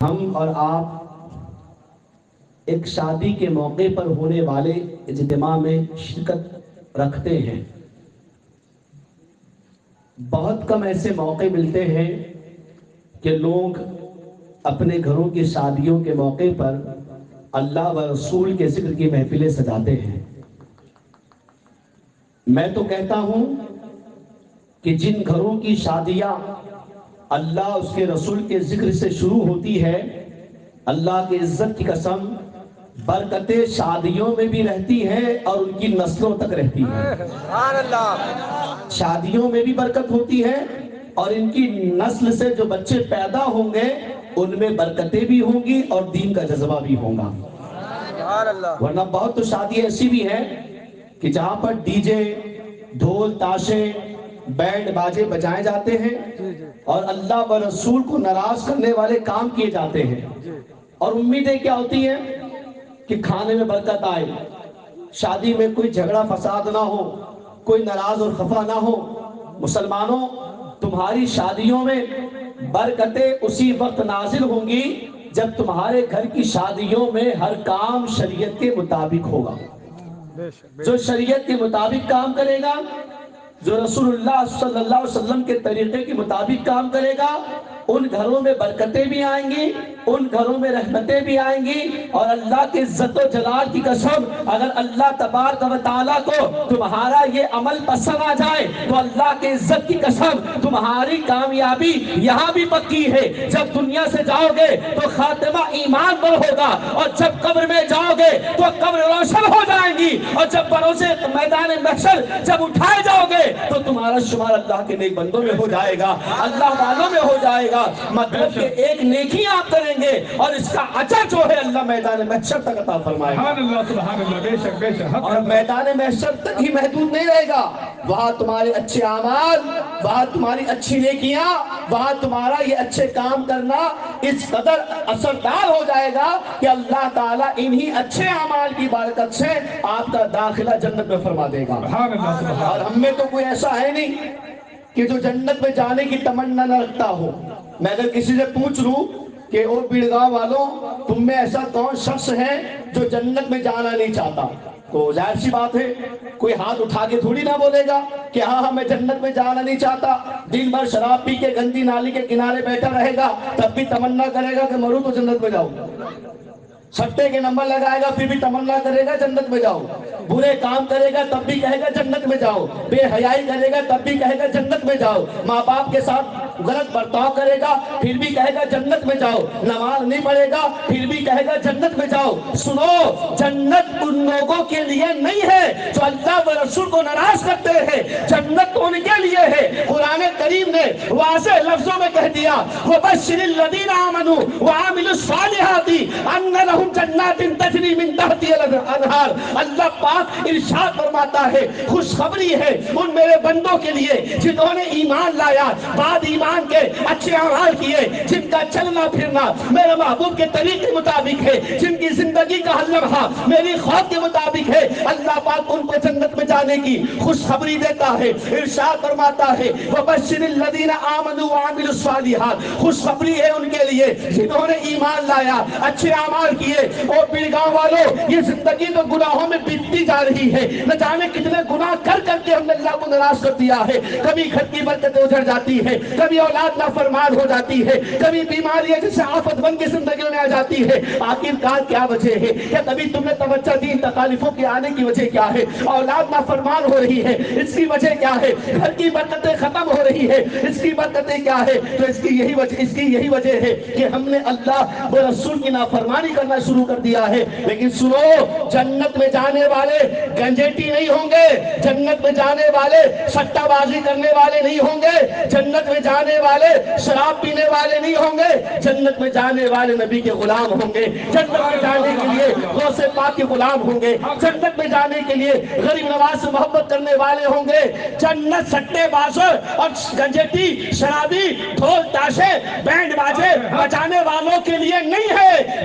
ہم اور آپ ایک شادی کے موقع پر ہونے والے اجتماع میں شرکت رکھتے ہیں۔ بہت کم ایسے موقع ملتے ہیں کہ لوگ اپنے گھروں کی شادیوں کے موقع پر اللہ و رسول کے ذکر کی محفلیں سجاتے ہیں۔ میں تو کہتا ہوں کہ جن گھروں کی شادیاں اللہ اس کے رسول کے ذکر سے شروع ہوتی ہے، اللہ کی عزت کی قسم برکتیں شادیوں میں بھی رہتی ہیں اور ان کی نسلوں تک رہتی ہیں۔ شادیوں میں بھی برکت ہوتی ہے اور ان کی نسل سے جو بچے پیدا ہوں گے ان میں برکتیں بھی ہوں گی اور دین کا جذبہ بھی ہوگا۔ ورنہ بہت تو شادی ایسی بھی ہے کہ جہاں پر ڈی جے، ڈھول، تاشے، بینڈ باجے بجائے جاتے ہیں اور اللہ و رسول کو ناراض کرنے والے کام کیے جاتے ہیں، اور امیدیں کیا ہوتی ہیں کہ کھانے میں برکت آئے، شادی میں کوئی جھگڑا فساد نہ ہو، کوئی ناراض اور خفا نہ ہو۔ مسلمانوں، تمہاری شادیوں میں برکتیں اسی وقت نازل ہوں گی جب تمہارے گھر کی شادیوں میں ہر کام شریعت کے مطابق ہوگا۔ جو شریعت کے مطابق کام کرے گا، جو رسول اللہ صلی اللہ علیہ وسلم کے طریقے کے مطابق کام کرے گا، ان گھروں میں برکتیں بھی آئیں گی، ان گھروں میں رحمتیں بھی آئیں گی، اور اللہ کے عزت و جلال کی قسم اگر اللہ تبارک و تعالیٰ کو تمہارا یہ عمل پسند آ جائے تو اللہ کے عزت کی قسم تمہاری کامیابی یہاں بھی پکی ہے۔ جب دنیا سے جاؤ گے تو خاتمہ ایمان پر ہوگا، اور جب قبر میں جاؤ گے تو قبر روشن ہو جائیں گی، اور جب بروزے میدان محشر جب اٹھائے جاؤ گے تو تمہارا شمار اللہ کے نیک بندوں میں ہو جائے گا، اللہ والوں میں ہو جائے گا۔ مطلب کہ ایک نیکی آپ کریں گے اور اس کا اجر جو ہے اللہ میدان محشر تک عطا فرمائے گا۔ سبحان اللہ، بے شک بے شک۔ اور میدان محشر تک ہی محدود نہیں رہے گا، وہاں تمہارے اچھے اعمال، وہاں تمہاری اچھی نیکیاں، وہاں تمہارا یہ اچھے کام کرنا اس قدر اثردار ہو جائے گا کہ اللہ تعالیٰ انہی اچھے اعمال کی برکت سے آپ کا داخلہ جنت میں فرما دے گا۔ اور ہم میں تو کوئی ایسا ہے نہیں کہ جو جنت میں جانے کی تمنا نہ رکھتا ہو۔ میں اگر کسی سے پوچھ لوں کہ او بیڑگاؤں والوں، تم میں ایسا کون شخص ہے جو جنت میں جانا نہیں چاہتا، تو ظاہر سی بات ہے کوئی ہاتھ اٹھا کے تھوڑی نہ بولے گا کہ ہاں میں جنت میں جانا نہیں چاہتا۔ دن بھر شراب پی کے گندی نالی کے کنارے بیٹھا رہے گا تب بھی تمنا کرے گا کہ مروں تو جنت میں جاؤں، سٹے کے نمبر لگائے گا پھر بھی تمنا کرے گا جنت میں جاؤ، برے کام کرے گا تب بھی کہے گا جنت میں جاؤ، بے حیائی کرے گا تب بھی کہے گا جنت میں جاؤ، ماں باپ کے ساتھ غلط برتاؤ کرے گا پھر بھی کہے گا جنت میں جاؤ، نماز نہیں پڑھے گا پھر بھی کہے گا جنت میں جاؤ۔ سنو، جنت ان لوگوں کے لیے نہیں ہے جو اللہ و رسول کو ناراض کرتے ہیں، جنت تو ان کے لیے ہے۔ قرآن کریم نے واضح لفظوں میں کہہ دیا، وَبَشِّرِ الَّذِينَ آمَنُوا وَعَمِلُوا الصَّالِحَاتِ أَنَّ لَهُمْ جنات تجری من تحتها الانہار۔ اللہ پاک ارشاد فرماتا ہے، خوشخبری ہے ان میرے بندوں کے لیے جنہوں نے ایمان لایا، بعد ایمان کے اچھے اعمال کیے، جن کا چلنا پھرنا میرے محبوب کے طریقے مطابق ہے، جن کی زندگی کا ہر لمحہ میری خوف کے مطابق ہے، اللہ پاک ان کو جنت میں جانے کی خوشخبری دیتا ہے۔ ارشاد فرماتا ہے، وَبَشِّرِ الَّذِينَ آمَنُوا وَعَمِلُوا الصَّالِحَاتِ، خوشخبری ہے ان کے لیے جنہوں نے ایمان لایا، اچھے اعمال کیے۔ اور بیڑگاؤں والوں، یہ زندگی تو گناہوں میں بیتتی جا رہی ہے، نہ جانے کتنے گناہ کر کر کے ہم نے اللہ کو ناراض کر دیا ہے۔ کبھی گھر کی برکتیں اجڑ جاتی ہے، کبھی اولاد نافرمان ہو جاتی ہے، کبھی بیماریاں جیسے آفت بن کے زندگیوں میں آ جاتی ہے۔ آخرکار کیا وجہ ہے؟ کیا کبھی تم نے توجہ دی تکالیفوں کے آنے کی وجہ کیا ہے؟ اولاد نافرمان ہو رہی ہے، اس کی وجہ کیا ہے؟ گھر کی برکتیں ختم ہو رہی ہے، اس کی برکتیں کیا ہے؟ تو اس کی یہی وجہ ہے کہ ہم نے اللہ و رسول کی نافرمانی کرنا شروع کر دیا ہے۔ لیکن سنو، جنت میں جانے والے گنجیٹی نہیں ہوں گے، جنت میں جانے والے سٹہ بازی کرنے والے نہیں ہوں گے، جنت میں جانے والے شراب پینے والے نہیں ہوں گے، جنت میں جانے والے نبی کے غلام ہوں گے، جنت میں جانے کے لیے غوث پاک کے غلام ہوں گے، جنت میں جانے کے لیے غریب نواز سے محبت کرنے والے ہوں گے۔ جنت سٹے باز اور گنجیٹی، شرابی، ڈھول تاشے، بینڈ باجے بجانے والوں کے لیے نہیں ہے۔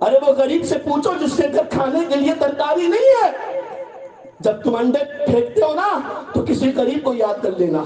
ارے وہ غریب سے پوچھو جس کے گھر کھانے کے لیے ترکاری نہیں ہے. جب تم انڈے پھینکتے ہو نا تو کسی غریب کو یاد کر لینا,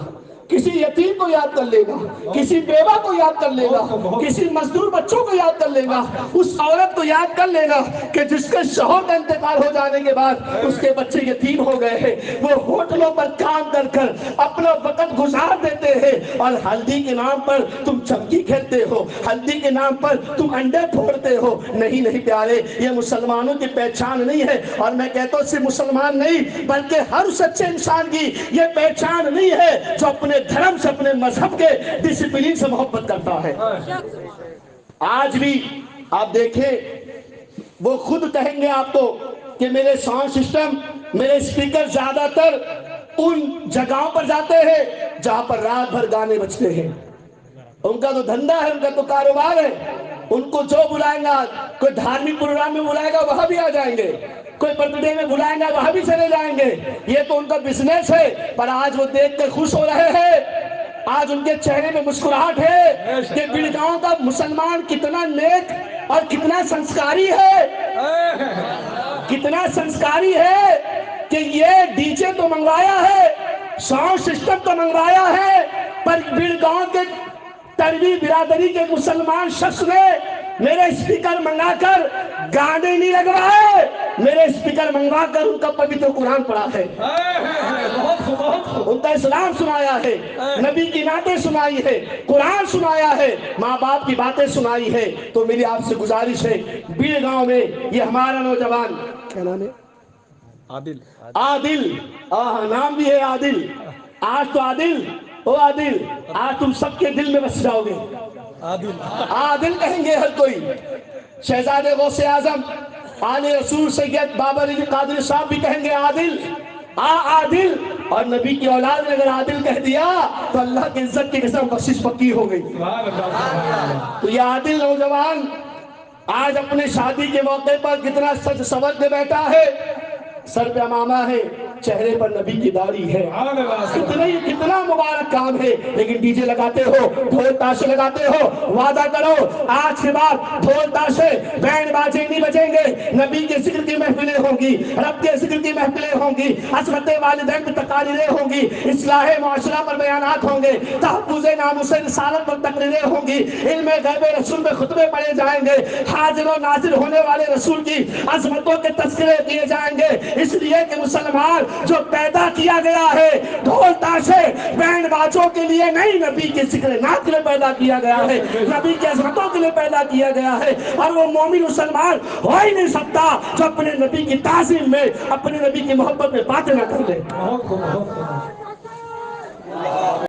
کسی یتیم کو یاد کر لینا, کسی بیوہ کو یاد کر لینا, کسی مزدور بچوں کو یاد کر لینا, اس عورت کو یاد کر لینا کہ جس کے شوہر کا انتقال ہو جانے کے بعد اس کے بچے یتیم ہو گئے ہیں. وہ ہوٹلوں پر کام کر کر اپنا وقت گزار دیتے ہیں, اور ہلدی کے نام پر تم چمکی کھیلتے ہو, ہلدی کے نام پر تم انڈے پھوڑتے ہو. نہیں پیارے, یہ مسلمانوں کی پہچان نہیں ہے. اور میں کہتا ہوں صرف مسلمان نہیں بلکہ ہر سچے انسان کی یہ پہچان نہیں ہے جو اپنے دھرم سے, اپنے مذہب کے ڈسپلین سے محبت کرتا ہے. آج بھی آپ دیکھیں وہ خود کہیں گے آپ کو کہ میرے ساؤنڈ سسٹم, میرے اسپیکر زیادہ تر ان جگہوں پر جاتے ہیں جہاں پر رات بھر گانے بجتے ہیں. ان کا تو دھندا ہے, ان کا تو کاروبار ہے. ان کو جو بلائیں گا, کوئی دھارمک پروگرام میں بلائے گا وہاں بھی آ جائیں گے, کوئی برتھ ڈے میں بلائیں گا وہاں بھی چلے جائیں گے. یہ تو ان کا بزنس ہے. پر آج وہ دیکھ کر خوش ہو رہے ہیں, آج ان کے چہرے میں مسکراہٹ ہے کہ بڑگاؤں کا مسلمان کتنا نیک اور کتنا سنسکاری ہے, کتنا سنسکاری ہے کہ یہ ڈی جے تو منگوایا ہے, ساؤنڈ سسٹم تو منگوایا ہے, پر بڑگاؤں کے تروی برادری کے مسلمان شخص نے میرے اسپیکر منگا کر گانے نہیں لگوائے, میرے اسپیکر منگوا کر ان کا پوتر قرآن پڑھا ہے, ان کا اسلام سنایا ہے, نبی کی نعتیں سنائی ہے, قرآن سنایا ہے, ماں باپ کی باتیں سنائی ہے. تو میری آپ سے گزارش ہے, بیڑ گاؤں میں یہ ہمارا نوجوان, کیا نام ہے, عادل, نام بھی ہے عادل. آج تو عادل, او عادل, آج تم سب کے دل میں بس جاؤ گے. عادل کہیں گے ہر کوئی. شہزادے غوث اعظم آل رسول سید بابا علی قادری صاحب بھی کہیں گے عادل, عادل. اور نبی کی اولاد نے اگر عادل کہہ دیا تو اللہ کی عزت کی قسم بخشش پکی ہو گئی. تو یہ عادل نوجوان آج اپنے شادی کے موقع پر کتنا سج سور کے بیٹھا ہے, سر پہ امامہ ہے, چہرے پر نبی کی داڑھی ہے, کتنا مبارک کام ہے. لیکن ڈی جے لگاتے ہو, ڈھول تاشے لگاتے ہو. وعدہ کرو آج کے بعد ڈھول تاشے بینڈ باجے نہیں بجیں گے, نبی کے ذکر کی محفلیں ہوں گی, رب کے ذکر کی محفلیں ہوں گی, عصمت والدین پر تقاریریں ہوں گی, اصلاح معاشرہ پر بیانات ہوں گے, تحفظ ناموس رسالت پر تقریریں ہوں گی, علم غیب رسول میں خطبے پڑھے جائیں گے, حاضر و ناظر ہونے والے رسول کی عظمتوں کے تذکرے کیے جائیں گے. اس لیے کہ مسلمان جو پیدا کیا گیا ہے ڈھول تاشے بینڈ باجوں کے لیے نہیں, نبی کے ذکر نات کے لیے پیدا کیا گیا ہے, نبی کی عظمتوں کے لیے پیدا کیا گیا ہے. اور وہ مومن مسلمان ہو ہی نہیں سکتا جو اپنے نبی کی تعظیم میں, اپنے نبی کی محبت میں باتیں نہ کر لے.